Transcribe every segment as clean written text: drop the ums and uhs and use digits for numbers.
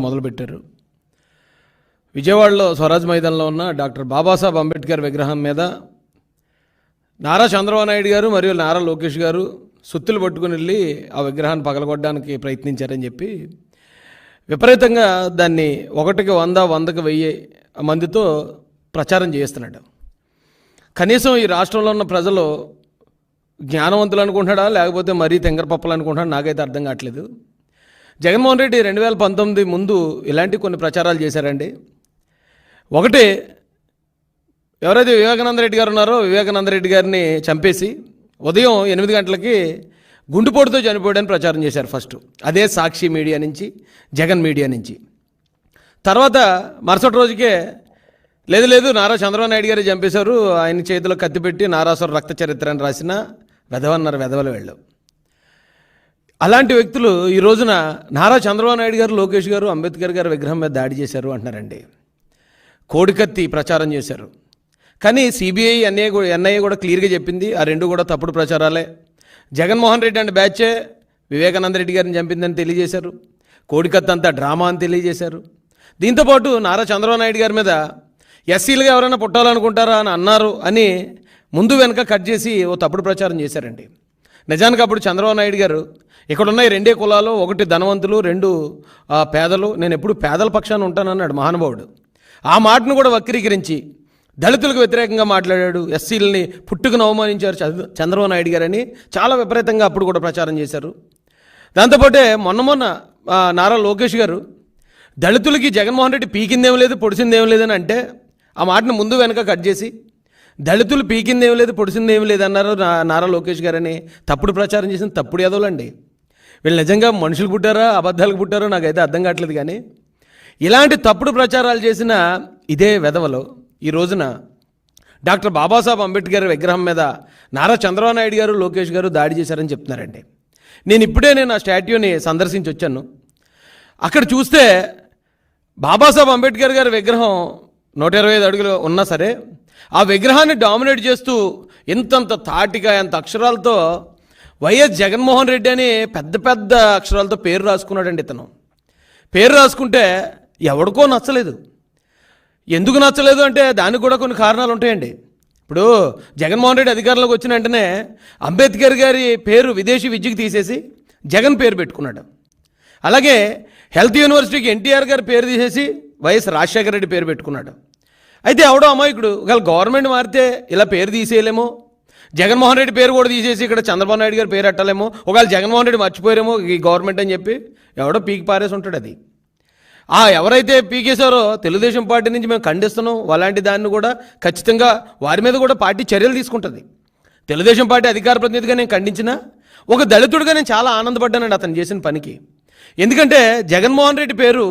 మొదలుపెట్టారు. విజయవాడలో స్వరాజ్ మైదానంలో ఉన్న డాక్టర్ బాబాసాహెబ్ అంబేద్కర్ విగ్రహం మీద నారా చంద్రబాబు నాయుడు గారు మరియు నారా లోకేష్ గారు సుత్తులు పట్టుకుని వెళ్ళి ఆ విగ్రహాన్ని పగలగొట్టడానికి ప్రయత్నించారని చెప్పి విపరీతంగా దాన్ని 1కి 100, 100కి 1000 మందితో ప్రచారం చేస్తున్నాడు. కనీసం ఈ రాష్ట్రంలో ఉన్న ప్రజలు జ్ఞానవంతులు అనుకుంటాడా లేకపోతే మరీ తెంగరపప్పలు అనుకుంటాడా నాకైతే అర్థం కావట్లేదు. జగన్మోహన్ రెడ్డి 2019 ముందు ఇలాంటి కొన్ని ప్రచారాలు చేశారండి. ఒకటి, ఎవరైతే వివేకానంద రెడ్డి గారు ఉన్నారో వివేకానంద రెడ్డి గారిని చంపేసి ఉదయం 8 గంటలకి గుండెపోటుతో చనిపోయాడని ప్రచారం చేశారు ఫస్ట్. అదే సాక్షి మీడియా నుంచి, జగన్ మీడియా నుంచి. తర్వాత మరుసటి రోజుకే లేదు నారా చంద్రబాబు నాయుడు గారు చంపేశారు, ఆయన చేతిలో కత్తి పెట్టి నారాసుర రక్త చరిత్ర అని రాసిన వెధవన్నారు వెధవలు వెళ్ళు. అలాంటి వ్యక్తులు ఈ రోజున నారా చంద్రబాబు నాయుడు గారు, లోకేష్ గారు అంబేద్కర్ గారి విగ్రహం మీద దాడి చేశారు అంటున్నారండి. కోడికత్తి ప్రచారం చేశారు. కానీ సిబిఐ, ఎన్ఐఏ కూడా క్లియర్గా చెప్పింది ఆ రెండు కూడా తప్పుడు ప్రచారాలే. జగన్మోహన్ రెడ్డి అంటే బ్యాచే వివేకానంద రెడ్డి గారిని చంపిందని తెలియజేశారు. కోడికత్తి అంతా డ్రామా అని తెలియజేశారు. దీంతోపాటు నారా చంద్రబాబు నాయుడు గారి మీద ఎస్సీలుగా ఎవరైనా పుట్టాలనుకుంటారా అని అన్నారు అని ముందు వెనక కట్ చేసి ఓ తప్పుడు ప్రచారం చేశారండి. నిజానికి అప్పుడు చంద్రబాబు నాయుడు గారు ఇక్కడున్న ఈ 2 కులాలు, 1 ధనవంతులు, 2 పేదలు, నేను ఎప్పుడు పేదల పక్షాన ఉంటానన్నాడు మహానుభావుడు. ఆ మాటను కూడా వక్రీకరించి దళితులకు వ్యతిరేకంగా మాట్లాడాడు. ఎస్సీలని పుట్టుకుని అవమానించారు చంద్రబాబు నాయుడు గారని చాలా విపరీతంగా అప్పుడు కూడా ప్రచారం చేశారు. దాంతోపాటే మొన్న నారా లోకేష్ గారు దళితులకి జగన్మోహన్ రెడ్డి పీకిందేం లేదు, పొడిసిందేం లేదని అంటే ఆ మాటను ముందు వెనక కట్ చేసి దళితులు పీకిందేం లేదు, పొడిసిందేం లేదు అన్నారు నారా లోకేష్ గారని తప్పుడు ప్రచారం చేసిన తప్పుడు యాదవులండి. వీళ్ళు నిజంగా మనుషులు పుట్టారా అబద్ధాలకు పుట్టారో నాకైతే అర్థం కావట్లేదు. కానీ ఇలాంటి తప్పుడు ప్రచారాలు చేసిన ఇదే వెధవలు ఈ రోజున డాక్టర్ బాబాసాహెబ్ అంబేద్కర్ విగ్రహం మీద నారా చంద్రబాబు నాయుడు గారు, లోకేష్ గారు దాడి చేశారని చెప్తున్నారండి. నేను ఆ స్టాట్యూని సందర్శించి వచ్చాను. అక్కడ చూస్తే బాబాసాహెబ్ అంబేద్కర్ గారి విగ్రహం 125 అడుగులు ఉన్నా సరే ఆ విగ్రహాన్ని డామినేట్ చేస్తూ ఇంతంత తాటిగా ఎంత అక్షరాలతో వైఎస్ జగన్మోహన్ రెడ్డి అని పెద్ద పెద్ద అక్షరాలతో పేరు రాసుకున్నాడండి. ఇతను పేరు రాసుకుంటే ఎవడికో నచ్చలేదు. ఎందుకు నచ్చలేదు అంటే దానికి కూడా కొన్ని కారణాలు ఉంటాయండి. ఇప్పుడు జగన్మోహన్ రెడ్డి అధికారంలోకి వచ్చిన వెంటనే అంబేద్కర్ గారి పేరు విదేశీ విద్యకు తీసేసి జగన్ పేరు పెట్టుకున్నాడు. అలాగే హెల్త్ యూనివర్సిటీకి ఎన్టీఆర్ గారి పేరు తీసేసి వైఎస్ రాజశేఖర రెడ్డి పేరు పెట్టుకున్నాడు. అయితే ఎవడో అమాయకుడు ఒకవేళ గవర్నమెంట్ మారితే ఇలా పేరు తీసేయలేమో, జగన్మోహన్ రెడ్డి పేరు కూడా తీసేసి ఇక్కడ చంద్రబాబు నాయుడు గారి పేరు పెట్టలేమో, ఒకవేళ జగన్మోహన్ రెడ్డి మర్చిపోయారేమో ఈ గవర్నమెంట్ అని చెప్పి ఎవడో పీకి పారేసి ఉంటాడు. అది ఎవరైతే పీకేశారో తెలుగుదేశం పార్టీ నుంచి మేము ఖండిస్తున్నాం. అలాంటి దాన్ని కూడా ఖచ్చితంగా వారి మీద కూడా పార్టీ చర్యలు తీసుకుంటుంది. తెలుగుదేశం పార్టీ అధికార ప్రతినిధిగా నేను ఖండించినా ఒక దళితుడిగా నేను చాలా ఆనందపడ్డానండి అతను చేసిన పనికి. ఎందుకంటే జగన్మోహన్ రెడ్డి పేరు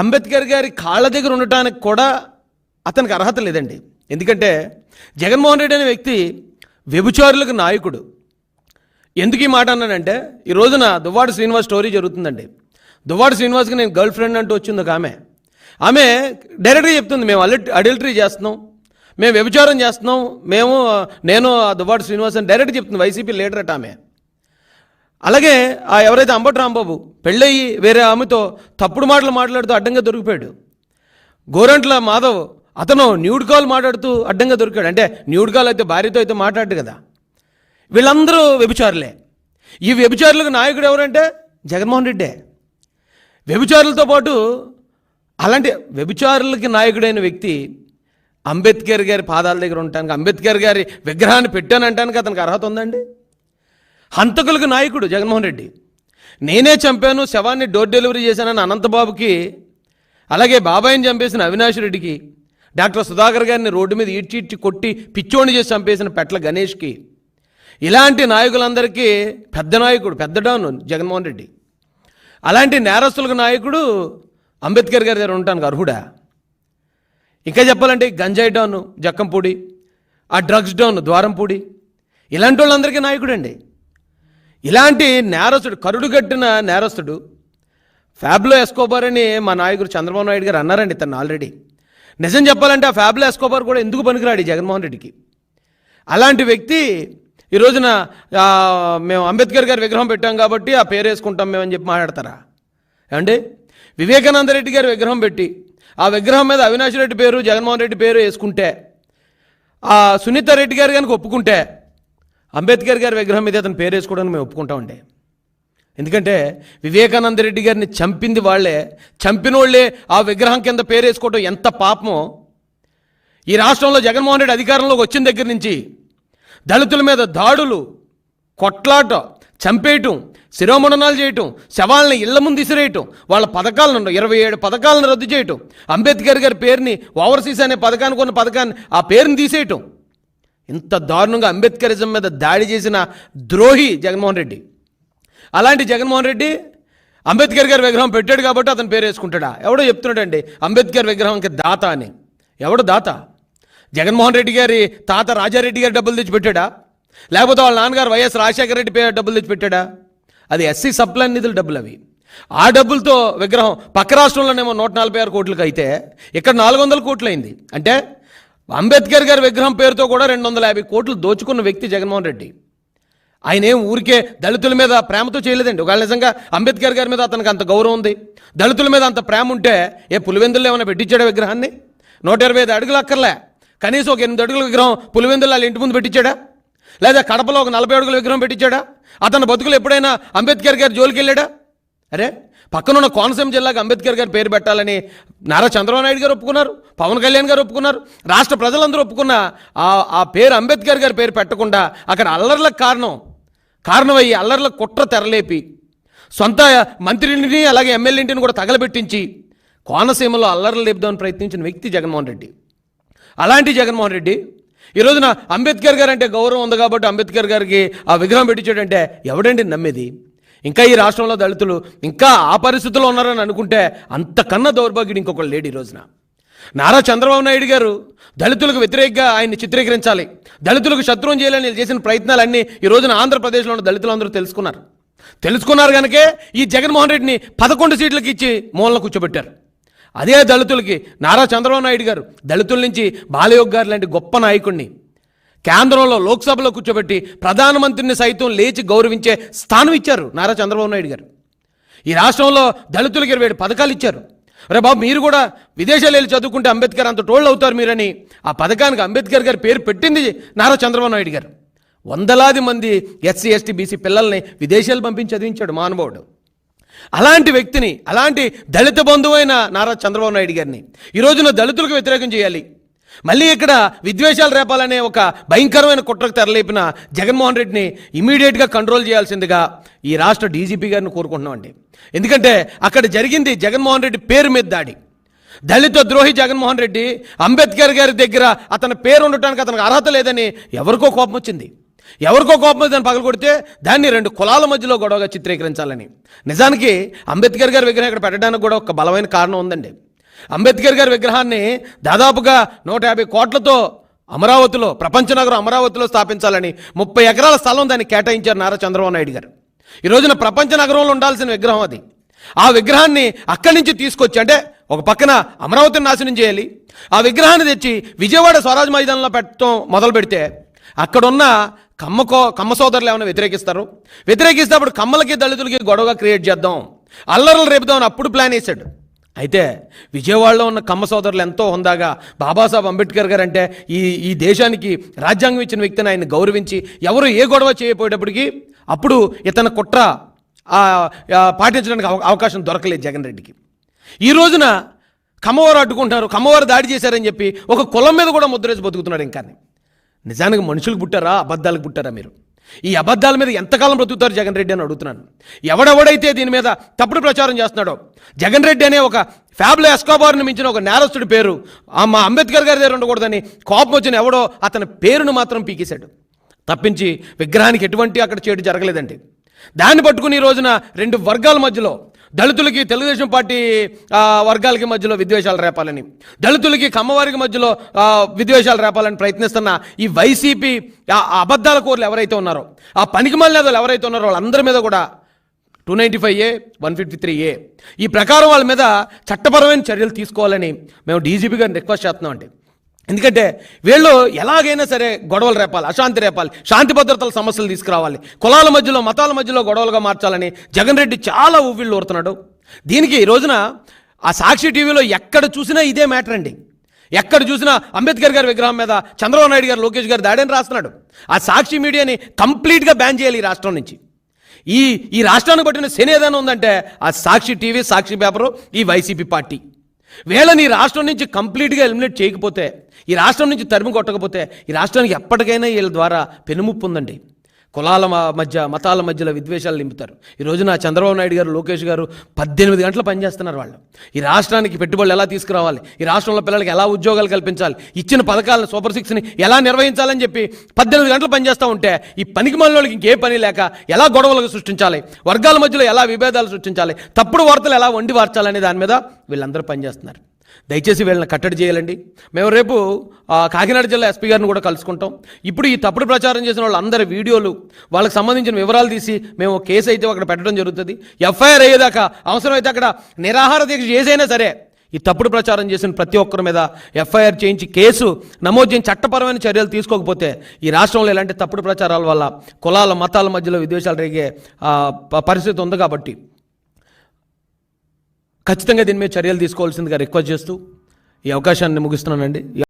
అంబేద్కర్ గారి కాళ్ళ దగ్గర ఉండటానికి కూడా అతనికి అర్హత లేదండి. ఎందుకంటే జగన్మోహన్ రెడ్డి అనే వ్యక్తి వ్యభిచారులకు నాయకుడు. ఎందుకు ఈ మాట అన్నానంటే ఈ రోజున దువ్వాడ శ్రీనివాస్ స్టోరీ జరుగుతుందండి. దువ్వాడ శ్రీనివాస్కి నేను గర్ల్ ఫ్రెండ్ అంటూ వచ్చింది ఒక ఆమె డైరెక్ట్గా చెప్తుంది, మేము అడల్టరీ చేస్తున్నాం, మేము వ్యభిచారం చేస్తున్నాం, నేను దువ్వాడ శ్రీనివాస్ అని డైరెక్ట్ చెప్తుంది. వైసీపీ లీడర్ అట ఆమె. అలాగే ఎవరైతే అంబటి రాంబాబు పెళ్ళయి వేరే ఆమెతో తప్పుడు మాటలు మాట్లాడుతూ అడ్డంగా దొరికిపోయాడు. గోరంట్ల మాధవ్ అతను న్యూడ్ కాల్ మాట్లాడుతూ అడ్డంగా దొరికాడు. అంటే న్యూడ్ కాల్ అయితే భార్యతో అయితే మాట్లాడు కదా. వీళ్ళందరూ వ్యభిచారులే. ఈ వ్యభిచారులకు నాయకుడు ఎవరంటే జగన్మోహన్ రెడ్డే. వ్యభిచారులతో పాటు అలాంటి వ్యభిచారులకి నాయకుడైన వ్యక్తి అంబేద్కర్ గారి పాదాల దగ్గర ఉండటానికి, అంబేద్కర్ గారి విగ్రహాన్ని పెట్టానంటానికి అతనికి అర్హత ఉందండి? హంతకులకు నాయకుడు జగన్మోహన్ రెడ్డి. నేనే చంపాను, శవాన్ని డోర్ డెలివరీ చేశానని అనంతబాబుకి, అలాగే బాబాయిని చంపేసిన అవినాష్ రెడ్డికి, డాక్టర్ సుధాకర్ గారిని రోడ్డు మీద ఈడ్చి కొట్టి పిచ్చోని చేసి చంపేసిన పెట్ల గణేష్కి, ఇలాంటి నాయకులందరికీ పెద్ద నాయకుడు, పెద్ద డాను జగన్మోహన్ రెడ్డి. అలాంటి నేరస్తులకు నాయకుడు అంబేద్కర్ గారి దగ్గర ఉండటానికి అర్హుడా? ఇంకా చెప్పాలంటే గంజాయి డాను జక్కంపూడి, ఆ డ్రగ్స్ డాను ద్వారంపూడి, ఇలాంటి వాళ్ళందరికీ నాయకుడు అండి. ఇలాంటి నేరస్తుడు, కరుడుగట్టిన నేరస్తుడు ఫ్యాబ్లో ఎస్కోబార్ అని మా నాయకుడు చంద్రబాబు నాయుడు గారు అన్నారండి తను ఆల్రెడీ. నిజం చెప్పాలంటే ఆ ఫ్యాబ్లో ఎస్కోబార్ కూడా ఎందుకు పనికిరాడు జగన్మోహన్ రెడ్డికి. అలాంటి వ్యక్తి ఈ రోజున మేము అంబేద్కర్ గారి విగ్రహం పెట్టాం కాబట్టి ఆ పేరు వేసుకుంటాం మేమని చెప్పి మాట్లాడతారా? ఏమండి, వివేకానంద రెడ్డి గారి విగ్రహం పెట్టి ఆ విగ్రహం మీద అవినాష్ రెడ్డి పేరు, జగన్మోహన్ రెడ్డి పేరు వేసుకుంటే, ఆ సునీత రెడ్డి గారు కనుక ఒప్పుకుంటే అంబేద్కర్ గారి విగ్రహం మీద అతను పేరు వేసుకోవడానికి మేము ఒప్పుకుంటామండి. ఎందుకంటే వివేకానంద రెడ్డి గారిని చంపింది వాళ్ళే, చంపిన వాళ్ళే ఆ విగ్రహం కింద పేరు వేసుకోవడం ఎంత పాపమో. ఈ రాష్ట్రంలో జగన్మోహన్ రెడ్డి అధికారంలోకి వచ్చిన దగ్గర నుంచి దళితుల మీద దాడులు, కొట్లాట, చంపేయటం, శిరోమండనాలు చేయటం, శవాలను ఇళ్ల ముందు ఇసిరేయటం, వాళ్ళ పథకాలను 27 పథకాలను రద్దు చేయటం, అంబేద్కర్ గారి పేరుని ఓవర్సీస్ అనే పథకానికి ఉన్న పథకాన్ని ఆ పేరుని తీసేయటం, ఇంత దారుణంగా అంబేద్కరిజం మీద దాడి చేసిన ద్రోహి జగన్మోహన్ రెడ్డి. అలాంటి జగన్మోహన్ రెడ్డి అంబేద్కర్ గారి విగ్రహం పెట్టాడు కాబట్టి అతను పేరు వేసుకుంటాడా? ఎవడో చెప్తున్నాడండి అంబేద్కర్ విగ్రహంకి దాత అని. ఎవడు దాత? జగన్మోహన్ రెడ్డి గారి తాత రాజారెడ్డి గారి డబ్బులు తెచ్చి పెట్టాడా? లేకపోతే వాళ్ళ నాన్నగారు వైఎస్ రాజశేఖర రెడ్డి డబ్బులు తెచ్చి పెట్టాడా? అది ఎస్సీ సప్లైన్ నిధుల డబ్బులు అవి. ఆ డబ్బులతో విగ్రహం పక్క రాష్ట్రంలోనేమో 146 కోట్లకి అయితే ఇక్కడ 400 కోట్లు అయింది. అంటే అంబేద్కర్ గారి విగ్రహం పేరుతో కూడా 250 కోట్లు దోచుకున్న వ్యక్తి జగన్మోహన్ రెడ్డి. ఆయన ఏం ఊరికే దళితుల మీద ప్రేమతో చేయలేదండి. ఒకవేళ నిజంగా అంబేద్కర్ గారి మీద అతనికి అంత గౌరవం ఉంది, దళితుల మీద అంత ప్రేమ ఉంటే పులివెందుల్లో ఏమైనా పెట్టించాడా విగ్రహాన్ని? 125 అడుగులు అక్కర్లే, కనీసం ఒక 8 అడుగుల విగ్రహం పులివెందుల్లో వాళ్ళ ఇంటి ముందు పెట్టించాడా? లేదా కడపలో ఒక 40 అడుగుల విగ్రహం పెట్టించాడా? అతని బతుకులు ఎప్పుడైనా అంబేద్కర్ గారి జోలికి వెళ్ళాడా? అరే, పక్కనున్న కోనసీమ జిల్లాకు అంబేద్కర్ గారి పేరు పెట్టాలని నారా చంద్రబాబు నాయుడు గారు ఒప్పుకున్నారు, పవన్ కళ్యాణ్ గారు ఒప్పుకున్నారు, రాష్ట్ర ప్రజలందరూ ఒప్పుకున్న ఆ పేరు అంబేద్కర్ గారి పేరు పెట్టకుండా అక్కడ అల్లర్లకు కారణమయ్యి అల్లర్లకు కుట్ర తెరలేపి సొంత మంత్రిని అలాగే ఎమ్మెల్యేంటిని కూడా తగలబెట్టించి కోనసీమలో అల్లర్లు లేపుదామని ప్రయత్నించిన వ్యక్తి జగన్మోహన్ రెడ్డి. అలాంటి జగన్మోహన్ రెడ్డి ఈ రోజున అంబేద్కర్ గారు అంటే గౌరవం ఉంది కాబట్టి అంబేద్కర్ గారికి ఆ విగ్రహం పెట్టించాడంటే ఎవడండి నమ్మేది? ఇంకా ఈ రాష్ట్రంలో దళితులు ఇంకా ఆ పరిస్థితుల్లో ఉన్నారని అనుకుంటే అంతకన్నా దౌర్భాగ్యుడు ఇంకొకళ్ళు లేడు. ఈ రోజున నారా చంద్రబాబు నాయుడు గారు దళితులకు వ్యతిరేకంగా ఆయన్ని చిత్రీకరించాలి, దళితులకు శత్రువుని చేయాలని చేసిన ప్రయత్నాలన్నీ ఈ రోజున ఆంధ్రప్రదేశ్లో ఉన్న దళితులందరూ తెలుసుకున్నారు కనుకే ఈ జగన్మోహన్ రెడ్డిని 11 సీట్లకు ఇచ్చి మూలన కూర్చోబెట్టారు. అదే దళితులకి నారా చంద్రబాబు నాయుడు గారు దళితుల నుంచి బాలయోగ్ గారు లాంటి గొప్ప నాయకుడిని కేంద్రంలో లోక్సభలో కూర్చోబెట్టి ప్రధానమంత్రిని సైతం లేచి గౌరవించే స్థానం ఇచ్చారు నారా చంద్రబాబు నాయుడు గారు. ఈ రాష్ట్రంలో దళితులకు 27 పథకాలు ఇచ్చారు. అరే బాబు, మీరు కూడా విదేశాలు వెళ్ళి చదువుకుంటే అంబేద్కర్ అంత టోళ్ళు అవుతారు మీరని ఆ పథకానికి అంబేద్కర్ గారి పేరు పెట్టింది నారా చంద్రబాబు నాయుడు గారు. వందలాది మంది ఎస్సీ ఎస్టీ బీసీ పిల్లల్ని విదేశాలు పంపించి చదివించాడు మహానుభావుడు. అలాంటి వ్యక్తిని, అలాంటి దళిత బంధువైన నారా చంద్రబాబు నాయుడు గారిని ఈ రోజున దళితులకు వ్యతిరేకం చేయాలి, మళ్ళీ ఇక్కడ విద్వేషాలు రేపాలనే ఒక భయంకరమైన కుట్రకు తెరలేపిన జగన్మోహన్ రెడ్డిని ఇమీడియట్గా కంట్రోల్ చేయాల్సిందిగా ఈ రాష్ట్ర డీజీపీ గారిని కోరుకుంటున్నామండి. ఎందుకంటే అక్కడ జరిగింది జగన్మోహన్ రెడ్డి పేరు మీద దాడి. దళిత ద్రోహి జగన్మోహన్ రెడ్డి అంబేద్కర్ గారి దగ్గర అతని పేరు ఉండటానికి అతనికి అర్హత లేదని ఎవరికో కోపం వచ్చింది. దాన్ని పగలగొడితే దాన్ని 2 కులాల మధ్యలో గొడవగా చిత్రీకరించాలని. నిజానికి అంబేద్కర్ గారి విగ్రహం ఇక్కడ పెట్టడానికి కూడా ఒక బలమైన కారణం ఉందండి. అంబేద్కర్ గారి విగ్రహాన్ని దాదాపుగా 150 కోట్లతో అమరావతిలో, ప్రపంచ నగరం అమరావతిలో స్థాపించాలని 30 ఎకరాల స్థలం దాన్ని కేటాయించారు నారా చంద్రబాబు నాయుడు గారు. ఈ రోజున ప్రపంచ నగరంలో ఉండాల్సిన విగ్రహం అది. ఆ విగ్రహాన్ని అక్కడి నుంచి తీసుకొచ్చి, అంటే ఒక పక్కన అమరావతిని నాశనం చేయాలి, ఆ విగ్రహాన్ని తెచ్చి విజయవాడ స్వరాజ్ మైదానంలో పెట్టడం మొదలు పెడితే అక్కడున్న కమ్మ సోదరులు ఏమైనా వ్యతిరేకిస్తే అప్పుడు కమ్మలకి దళితులకి గొడవగా క్రియేట్ చేద్దాం, అల్లర్లు రేపుదామని అప్పుడు ప్లాన్ వేశాడు. అయితే విజయవాడలో ఉన్న కమ్మ సోదరులు ఎంతో హుందాగా బాబాసాహెబ్ అంబేద్కర్ గారు అంటే ఈ దేశానికి రాజ్యాంగం ఇచ్చిన వ్యక్తిని ఆయన గౌరవించి ఎవరు ఏ గొడవ చేయకపోయేటప్పటికీ అప్పుడు ఇతని కుట్ర పాటించడానికి అవకాశం దొరకలేదు జగన్ రెడ్డికి. ఈ రోజున కమ్మవారు అడ్డుకుంటున్నారు, కమ్మవారు దాడి చేశారని చెప్పి ఒక కులం మీద కూడా ముద్రేసి బతుకుతున్నాడు. ఇంకా నిజానికి మనుషులకు పుట్టారా, అబద్ధాలకు పుట్టారా? మీరు ఈ అబద్ధాల మీద ఎంతకాలం బ్రతుకుతారు జగన్ రెడ్డి అని అడుగుతున్నాను. ఎవడెవడైతే దీని మీద తప్పుడు ప్రచారం చేస్తున్నాడో, జగన్ రెడ్డి అనే ఒక ఫ్యాబ్లో ఎస్కోబార్ని మించిన ఒక నేరస్తుడి పేరు మా అంబేద్కర్ గారి దగ్గర ఉండకూడదని కోపం వచ్చిన ఎవడో అతని పేరును మాత్రం పీకేశాడు తప్పించి విగ్రహానికి ఎటువంటి అక్కడ చేటు జరగలేదండి. దాన్ని పట్టుకుని ఈ రోజున 2 వర్గాల మధ్యలో, దళితులకి తెలుగుదేశం పార్టీ వర్గాలకి మధ్యలో విద్వేషాలు రేపాలని, దళితులకి కమ్మవారికి మధ్యలో విద్వేషాలు రేపాలని ప్రయత్నిస్తున్న ఈ వైసీపీ అబద్ధాల కోర్లు ఎవరైతే ఉన్నారో, ఆ పనికిమాలిన నేతలు ఎవరైతే ఉన్నారో వాళ్ళందరి మీద కూడా 295A 153A ఈ ప్రకారం వాళ్ళ మీద చట్టపరమైన చర్యలు తీసుకోవాలని మేము డీజీపీ గారిని రిక్వెస్ట్ చేస్తున్నామండి. ఎందుకంటే వీళ్ళు ఎలాగైనా సరే గొడవలు రేపాలి, అశాంతి రేపాలి, శాంతి భద్రతల సమస్యలు తీసుకురావాలి, కులాల మధ్యలో మతాల మధ్యలో గొడవలుగా మార్చాలని జగన్ రెడ్డి చాలా ఊవిళ్ళు ఊరుతున్నాడు. దీనికి ఈ రోజున ఆ సాక్షి టీవీలో ఎక్కడ చూసినా ఇదే మ్యాటర్ అండి. ఎక్కడ చూసినా అంబేద్కర్ గారి విగ్రహం మీద చంద్రబాబు నాయుడు గారు, లోకేష్ గారు దాడి అని రాస్తున్నాడు. ఆ సాక్షి మీడియాని కంప్లీట్గా బ్యాన్ చేయాలి ఈ రాష్ట్రం నుంచి. ఈ రాష్ట్రానికి పట్టిన శని ఏదైనా ఉందంటే ఆ సాక్షి టీవీ, సాక్షి పేపరు, ఈ వైసీపీ పార్టీ. వీళ్ళని ఈ రాష్ట్రం నుంచి కంప్లీట్గా ఎలిమినేట్ చేయకపోతే, ఈ రాష్ట్రం నుంచి తరిమి కొట్టకపోతే ఈ రాష్ట్రానికి ఎప్పటికైనా వీళ్ళ ద్వారా పెనుముప్పు ఉందండి. కులాల మధ్య, మతాల మధ్యలో విద్వేషాలు నింపుతారు. ఈ రోజున చంద్రబాబు నాయుడు గారు, లోకేష్ గారు 18 గంటలు పనిచేస్తున్నారు. వాళ్ళు ఈ రాష్ట్రానికి పెట్టుబడులు ఎలా తీసుకురావాలి, ఈ రాష్ట్రంలో పిల్లలకి ఎలా ఉద్యోగాలు కల్పించాలి, ఇచ్చిన పథకాలను సూపర్ 6ని ఎలా నిర్వహించాలని చెప్పి 18 గంటలు పనిచేస్తూ ఉంటే ఈ పనికి వాళ్ళకి ఇంకే పని లేక ఎలా గొడవలు సృష్టించాలి, వర్గాల మధ్యలో ఎలా విభేదాలు సృష్టించాలి, తప్పుడు వార్తలు ఎలా వండి వార్చాలనే దాని మీద వీళ్ళందరూ పనిచేస్తున్నారు. దయచేసి వీళ్ళని కట్టడి చేయాలండి. మేము రేపు కాకినాడ జిల్లా ఎస్పీ గారిని కూడా కలుసుకుంటాం. ఇప్పుడు ఈ తప్పుడు ప్రచారం చేసిన వాళ్ళందరి వీడియోలు, వాళ్ళకి సంబంధించిన వివరాలు తీసి మేము కేసు అయితే అక్కడ పెట్టడం జరుగుతుంది. ఎఫ్ఐఆర్ అయ్యేదాకా అవసరమైతే అక్కడ నిరాహార దీక్ష చేసైనా సరే ఈ తప్పుడు ప్రచారం చేసిన ప్రతి ఒక్కరి మీద ఎఫ్ఐఆర్ చేయించి కేసు నమోదు చేయించి చట్టపరమైన చర్యలు తీసుకోకపోతే ఈ రాష్ట్రంలో ఇలాంటి తప్పుడు ప్రచారాల వల్ల కులాల, మతాల మధ్యలో విద్వేషాలు రేగే పరిస్థితి ఉంది. కాబట్టి ఖచ్చితంగా దీని మీద చర్యలు తీసుకోవాల్సిందిగా రిక్వెస్ట్ చేస్తూ ఈ అవకాశాన్ని ముగిస్తున్నానండి.